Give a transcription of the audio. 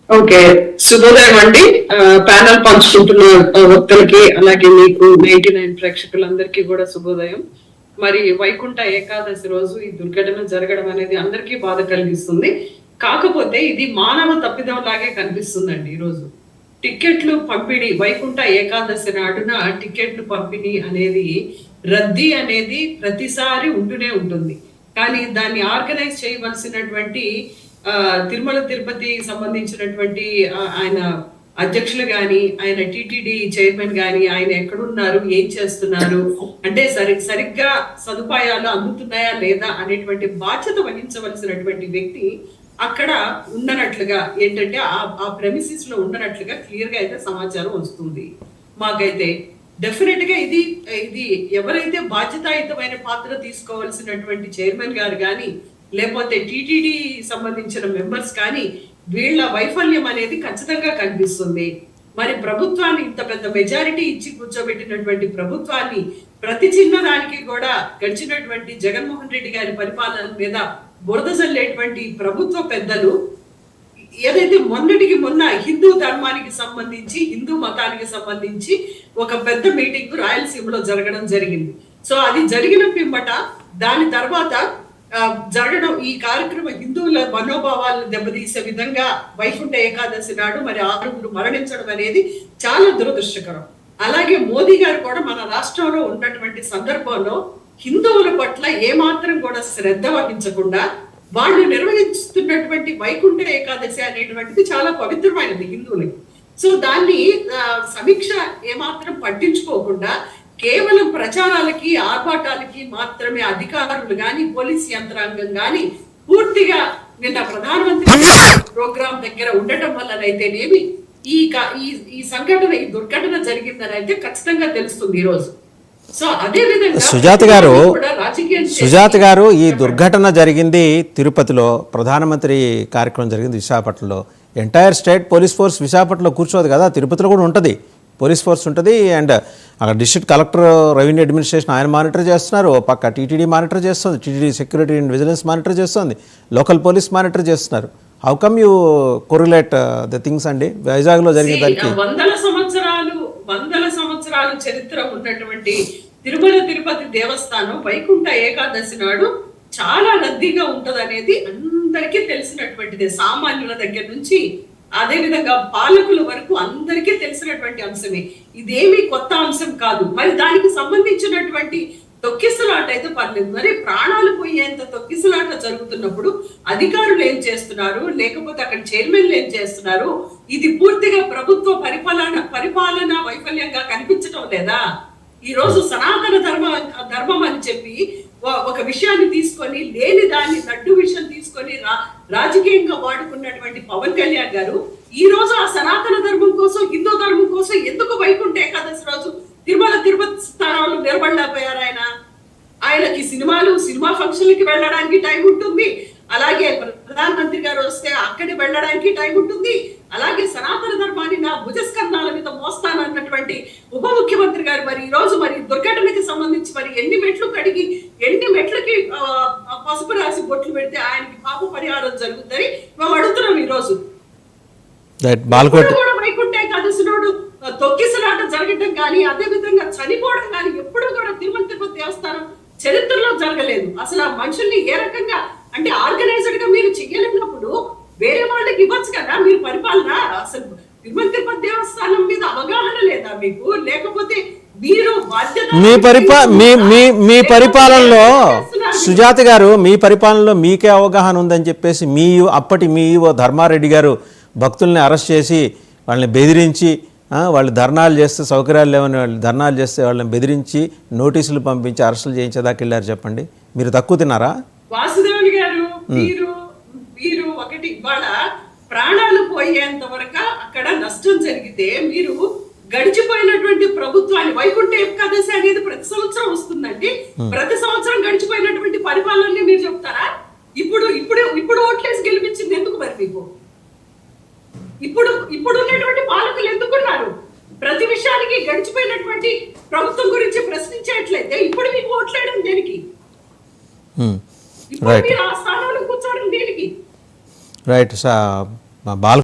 Okay, శుభోదయం అండి. Panel పంచుకుంటున్న వ్యక్తులకి అలాగే మీకు 99 ప్రేక్షకులందరికీ కూడా శుభోదయం. మరి వైకుంఠ ఏకాదశి రోజు ఈ దుర్ఘటన జరగడం అనేది అందరికీ బాధ కలిగిస్తుంది. కాకపోతే ఇది మానవ తప్పిదం లాగే కనిపిస్తుందండి. ఈరోజు టికెట్లు పంపిణీ, వైకుంఠ ఏకాదశి నాడున టికెట్లు పంపిణీ అనేది రద్దీ అనేది ప్రతిసారి ఉంటూనే ఉంటుంది. కానీ దాన్ని ఆర్గనైజ్ చేయవలసినటువంటి తిరుమల తిరుపతి సంబంధించినటువంటి ఆయన అధ్యక్షులు గాని, ఆయన టిటిడి చైర్మన్ గాని, ఆయన ఎక్కడున్నారు, ఏం చేస్తున్నారు, అంటే సరిగ్గా సదుపాయాలు అందుతున్నాయా లేదా అనేటువంటి బాధ్యత వహించవలసినటువంటి వ్యక్తి అక్కడ ఉండనట్లుగా, ఏంటంటే ఆ ప్రెమిసిస్ లో ఉండనట్లుగా క్లియర్ గా అయితే సమాచారం వస్తుంది మాకైతే. డెఫినెట్ గా ఇది ఎవరైతే బాధ్యతాయుతమైన పాత్ర తీసుకోవాల్సినటువంటి చైర్మన్ గారు కానీ, లేకపోతే టిటిడి సంబంధించిన మెంబర్స్ కానీ, వీళ్ళ వైఫల్యం అనేది ఖచ్చితంగా కనిపిస్తుంది. మరి ప్రభుత్వాన్ని, ఇంత పెద్ద మెజారిటీ ఇచ్చి కూర్చోబెట్టినటువంటి ప్రభుత్వాన్ని ప్రతి చిన్న దానికి కూడా గడిచినటువంటి జగన్మోహన్ రెడ్డి గారి పరిపాలన మీద బురద జల్లేటువంటి ప్రభుత్వ పెద్దలు ఏదైతే మొన్నటికి మొన్న హిందూ ధర్మానికి సంబంధించి, హిందూ మతానికి సంబంధించి ఒక పెద్ద మీటింగ్ రాయలసీమలో జరగడం జరిగింది. సో అది జరిగిన పిమ్మట దాని తర్వాత జరగడం, ఈ కార్యక్రమం హిందువుల మనోభావాలను దెబ్బతీసే విధంగా వైకుంఠ ఏకాదశి నాడు మరి 6 మరణించడం అనేది చాలా దురదృష్టకరం. అలాగే మోదీ గారు కూడా మన రాష్ట్రంలో ఉన్నటువంటి సందర్భంలో హిందువుల పట్ల ఏమాత్రం కూడా శ్రద్ధ వహించకుండా వాళ్ళు నిర్వహిస్తున్నటువంటి వైకుంఠ ఏకాదశి అనేటువంటిది చాలా పవిత్రమైనది హిందువులకి. సో దాన్ని సమీక్ష ఏమాత్రం పట్టించుకోకుండా కేవలం ప్రచారాలకి, ఆర్భాటాలకి మాత్రమే అధికారులు గాని, పోలీస్ యంత్రాంగం గాని పూర్తిగా నిన్న ప్రధానమంత్రి ప్రోగ్రాం దగ్గర ఉండటం వల్లనైతేనేమి ఈ సంఘటన, ఈ దుర్ఘటన జరిగిందని అయితే ఖచ్చితంగా తెలుస్తుంది ఈ రోజు. సో అదే విధంగా సుజాత గారు, ఈ దుర్ఘటన జరిగింది తిరుపతిలో, ప్రధానమంత్రి కార్యక్రమం జరిగింది విశాఖపట్నంలో. ఎంటైర్ స్టేట్ పోలీస్ ఫోర్స్ విశాఖపట్నంలో కూర్చోదు కదా, తిరుపతిలో కూడా ఉంటుంది పోలీస్ ఫోర్స్ ఉంటుంది. అండ్ అక్కడ డిస్ట్రిక్ట్ కలెక్టర్, రెవెన్యూ అడ్మినిస్ట్రేషన్ ఆయన మానిటర్ చేస్తున్నారు, పక్క టీటీడీ మానిటర్ చేస్తుంది, TTD security and vigilance monitor చేస్తుంది, లోకల్ పోలీస్ మానిటర్ చేస్తున్నారు. How come you correlate the things అండి? వైజాగ్లో జరిగిన దానికి వందల సంవత్సరాలు చరిత్ర ఉన్నటువంటి తిరుమల తిరుపతి దేవస్థానం వైకుంఠ ఏకాదశి నాడు చాలా రద్దీగా ఉంటదనేది అందరికీ తెలిసినటువంటిదే. సామాన్యుల దగ్గర నుంచి అదే విధంగా పాలకుల వరకు అందరికీ తెలిసినటువంటి అంశమే. ఇదేమీ కొత్త అంశం కాదు. మరి దానికి సంబంధించినటువంటి తొక్కిసలాట అయితే పర్లేదు, మరి ప్రాణాలు పోయేంత తొక్కిసలాట జరుగుతున్నప్పుడు అధికారులు ఏం చేస్తున్నారు, లేకపోతే అక్కడ చైర్మన్లు ఏం చేస్తున్నారు, ఇది పూర్తిగా ప్రభుత్వ పరిపాలన వైఫల్యంగా కనిపించడం లేదా? ఈ రోజు సనాతన ధర్మం అని చెప్పి ఒక విషయాన్ని తీసుకొని, లేని దాన్ని లడ్డు విషయం తీసుకొని రాజకీయంగా వాడుకున్నటువంటి పవన్ కళ్యాణ్ గారు ఈ రోజు ఆ సనాతన ధర్మం కోసం, హిందూ ధర్మం కోసం ఎందుకు వైకుంఠ ఏకాదశి రోజు తిరుమల తిరుపతి స్థానంలో నిలబడలేకపోయారు? ఆయనకి సినిమా ఫంక్షన్లకి వెళ్ళడానికి టైం ఉంటుంది, అలాగే ప్రధానమంత్రి గారు వస్తే అక్కడికి వెళ్ళడానికి టైం ఉంటుంది, అలాగే సనాతన ధర్మాన్ని నా భుజస్కంధాల మీద మోస్తానన్నటువంటి ఉప ముఖ్యమంత్రి గారు మరి ఈ రోజు మరి దుర్ఘటనకి సంబంధించి మరి ఎన్ని మెట్లకి పసుపు రాసి బొట్లు పెడితే ఆయనకి పాప పరిహారం జరుగుతుంది మేము అడుగుతున్నాం. ఈ రోజు కూడా వైకుంఠ ఏకాదశి నాడు తొక్కిసలాట జరగడం కానీ, అదే విధంగా చనిపోవడం కానీ ఎప్పుడు కూడా తిరుమల తిరుపతి దేవస్థానం చరిత్రలో జరగలేదు. అసలు ఆ మనుషుల్ని ఏ రకంగా, అంటే ఆర్గనైజ్డ్ గా మీరు చెయ్యలేనప్పుడు వేరే వాళ్ళకి ఇవ్వచ్చు కదా మీరు పరిపాలన. అసలు తిరుమల తిరుపతి దేవస్థానం మీద అవగాహన లేదా మీకు? లేకపోతే మీరు మీ పరిపాలనలో సుజాత గారు, మీ పరిపాలనలో మీకే అవగాహన ఉందని చెప్పేసి అప్పటి మీ ధర్మారెడ్డి గారు భక్తుల్ని అరెస్ట్ చేసి వాళ్ళని బెదిరించి, వాళ్ళు ధర్నాలు చేస్తే సౌకర్యాలు లేవని వాళ్ళు ధర్నాలు చేస్తే వాళ్ళని బెదిరించి నోటీసులు పంపించి అరెస్టులు చేయించేదాకా వెళ్ళారు. చెప్పండి, మీరు తక్కువ తిన్నారా? వాసుదేవుని గారు, మీరు ఒకటి ఇవాళ ప్రాణాలు పోయేంత వరకు అక్కడ నష్టం జరిగితే మీరు గడిచిపోయినటువంటి ప్రభుత్వాన్ని, వైకుంఠ ఏకాదశి అనేది ప్రతి సంవత్సరం వస్తుందండి, ప్రతి సంవత్సరం గడిచిపోయినటువంటి పరిపాలనని మీరు చెప్తారా? ఇప్పుడు ఓట్లేసి గెలిపించింది ఎందుకు మరి మీకు? ఇప్పుడు ఉన్నటువంటి పాలకులు ఎందుకున్నారు? ప్రతి విషయానికి గడిచిపోయినటువంటి ప్రభుత్వం గురించి ప్రశ్నించేట్లయితే ఇప్పుడు మీకు ఓట్లేయడం దేనికి? ఇప్పుడు మీరు ఆ స్థానంలో కూర్చోవడం దేనికి? రైట్. బాల